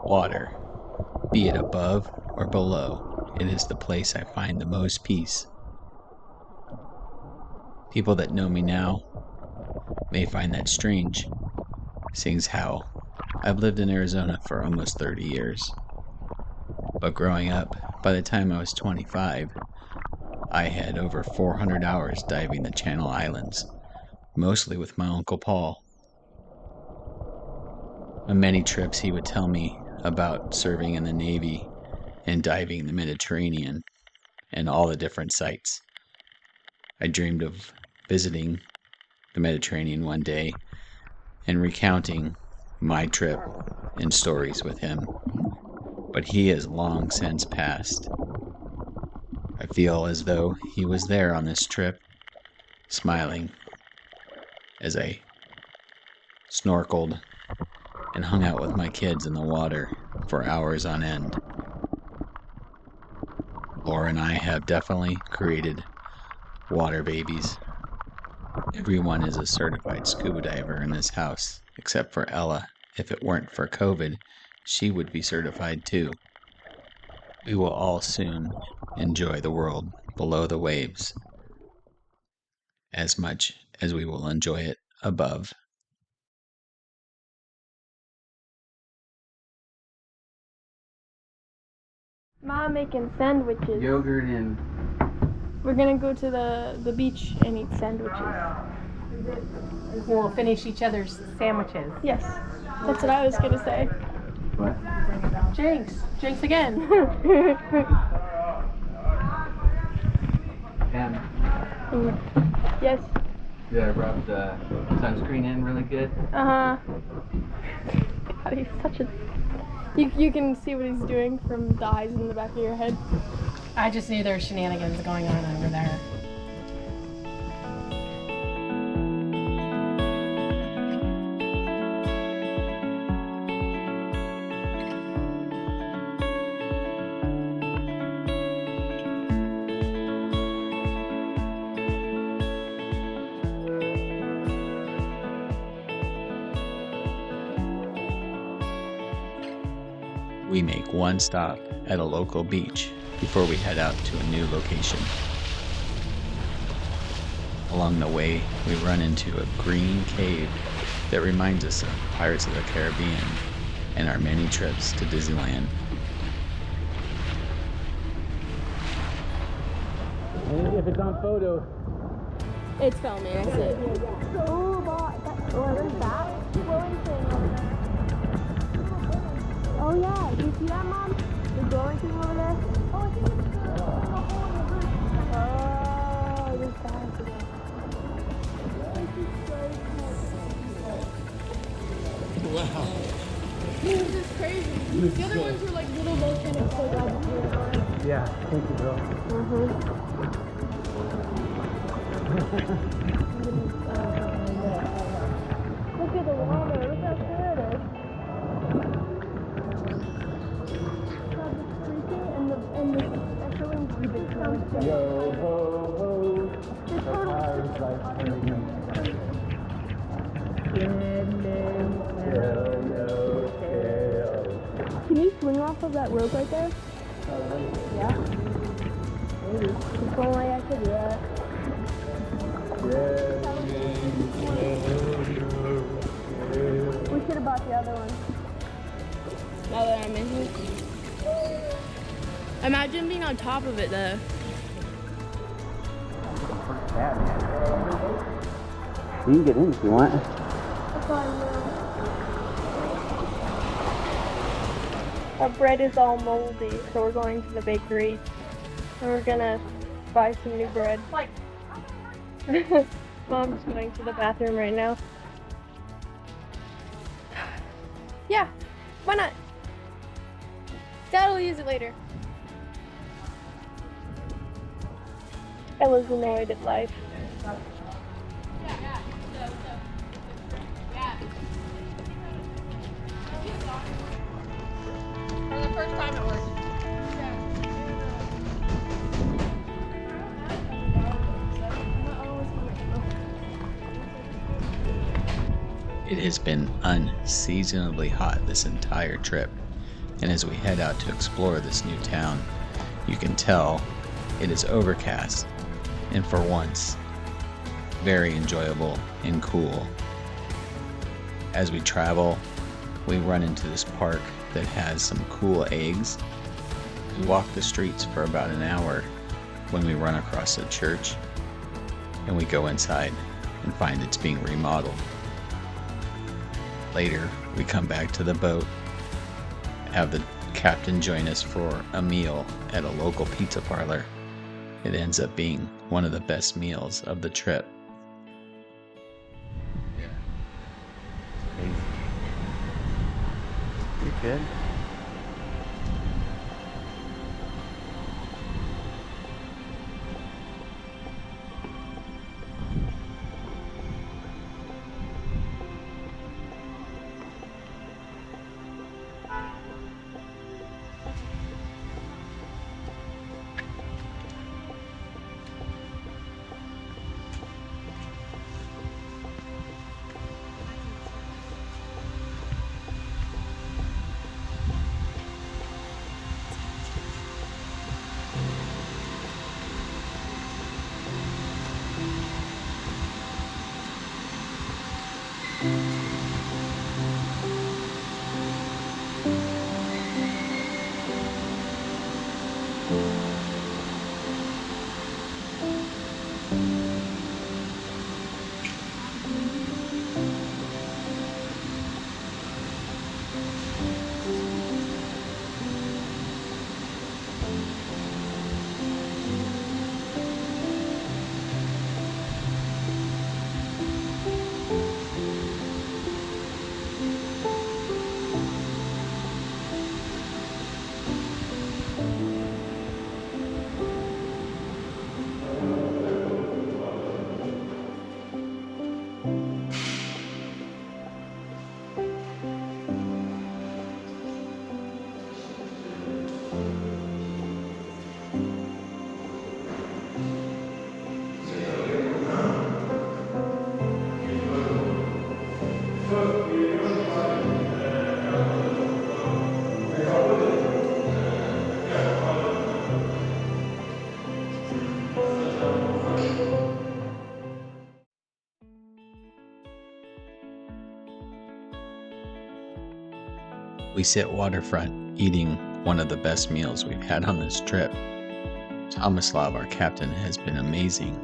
Water, be it above or below, it is the place I find the most peace. People that know me now may find that strange, seeing how I've lived in Arizona for almost 30 years. But growing up, by the time I was 25, I had over 400 hours diving the Channel Islands, mostly with my Uncle Paul. On many trips, he would tell me about serving in the Navy and diving the Mediterranean and all the different sites. I dreamed of visiting the Mediterranean one day and recounting my trip and stories with him, but he has long since passed. I feel as though he was there on this trip, smiling as I snorkeled and hung out with my kids in the water for hours on end. Laura and I have definitely created water babies. Everyone is a certified scuba diver in this house, except for Ella. If it weren't for COVID, she would be certified too. We will all soon enjoy the world below the waves as much as we will enjoy it above. Mom making sandwiches. Yogurt and... We're gonna go to the beach and eat sandwiches. We'll finish each other's sandwiches. Yes, that's what I was gonna say. What? Jinx again. And Yes. did I rub the sunscreen in really good? God, he's such a... You can see what he's doing from the eyes in the back of your head. I just knew there were shenanigans going on over there. We make one stop at a local beach before we head out to a new location. Along the way, we run into a green cave that reminds us of Pirates of the Caribbean and our many trips to Disneyland. If it's on photo. It's filming, I see it. There's that glowing thing over there. Oh yeah, do you see that, Mom? The glowing thing over there? Oh, I think it's the hole in the roof. Oh, there's that. Wow. This is crazy. The other ones were like little volcanic plugs. Yeah, thank you, bro. Look at the water. Look how clear it is. And the echoing breathing sounds. Yo ho ho, It's the pirate's life turning. Can you swing off of that rope right there? Yeah. Maybe. If only I could do that. We should have bought the other one. Now that I'm in here. Imagine being on top of it though. You can get in if you want. Our bread is all moldy, so we're going to the bakery and we're gonna buy some new bread. Mom's going to the bathroom right now. Yeah, why not? Dad will use it later. Ella's annoyed at life. For the first time it worked. It has been unseasonably hot this entire trip, and as we head out to explore this new town, you can tell it is overcast and for once very enjoyable and cool. As we travel, we run into this park that has some cool eggs. We walk the streets for about an hour when we run across a church, and we go inside and find it's being remodeled. Later, we come back to the boat, have the captain join us for a meal at a local pizza parlor. It ends up being one of the best meals of the trip. You good? We sit waterfront eating one of the best meals we've had on this trip. Tomislav, our captain, has been amazing,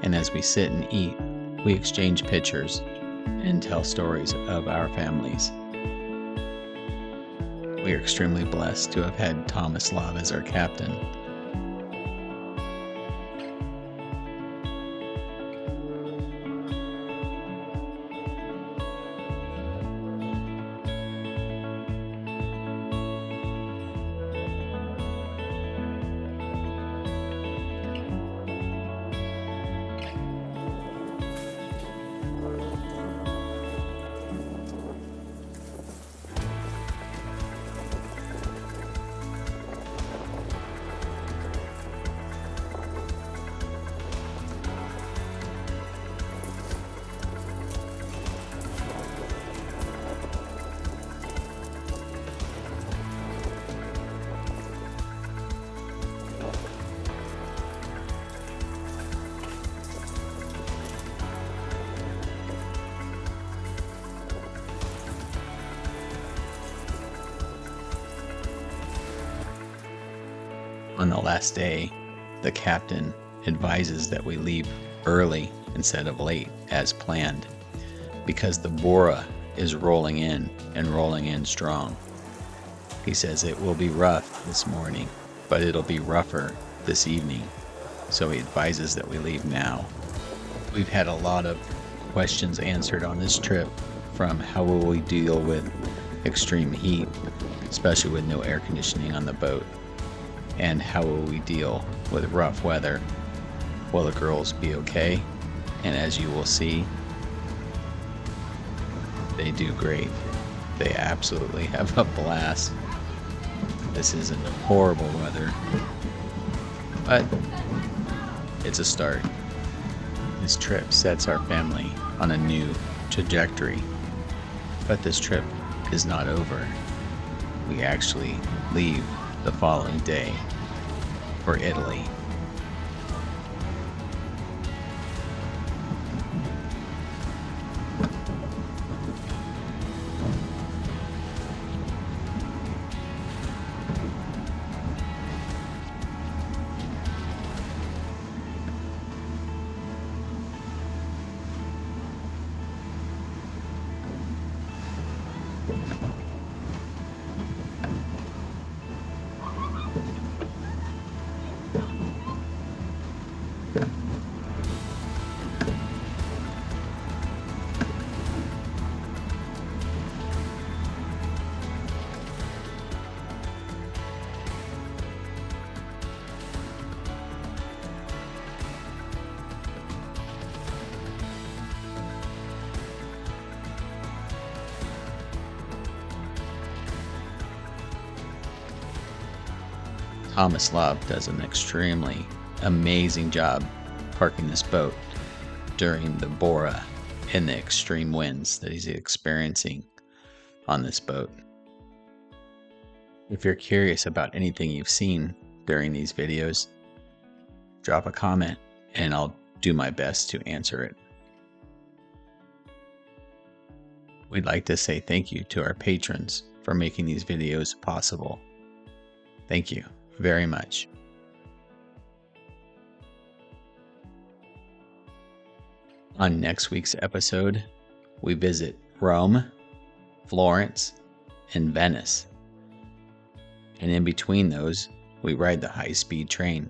and as we sit and eat, we exchange pictures and tell stories of our families. We are extremely blessed to have had Tomislav as our captain. On the last day, the captain advises that we leave early instead of late as planned because the Bora is rolling in and rolling in strong. He says it will be rough this morning, but it'll be rougher this evening, so he advises that we leave now. We've had a lot of questions answered on this trip, from how will we deal with extreme heat, especially with no air conditioning on the boat, and how will we deal with rough weather? Will the girls be okay? And as you will see, they do great. They absolutely have a blast. This isn't horrible weather, but it's a start. This trip sets our family on a new trajectory, but this trip is not over. we actually leave the following day for Italy. Thomas Lobb does an extremely amazing job parking this boat during the Bora and the extreme winds that he's experiencing on this boat. If you're curious about anything you've seen during these videos, drop a comment and I'll do my best to answer it. We'd like to say thank you to our patrons for making these videos possible. Thank you very much. On next week's episode, we visit Rome, Florence, and Venice. And in between those, we ride the high-speed train.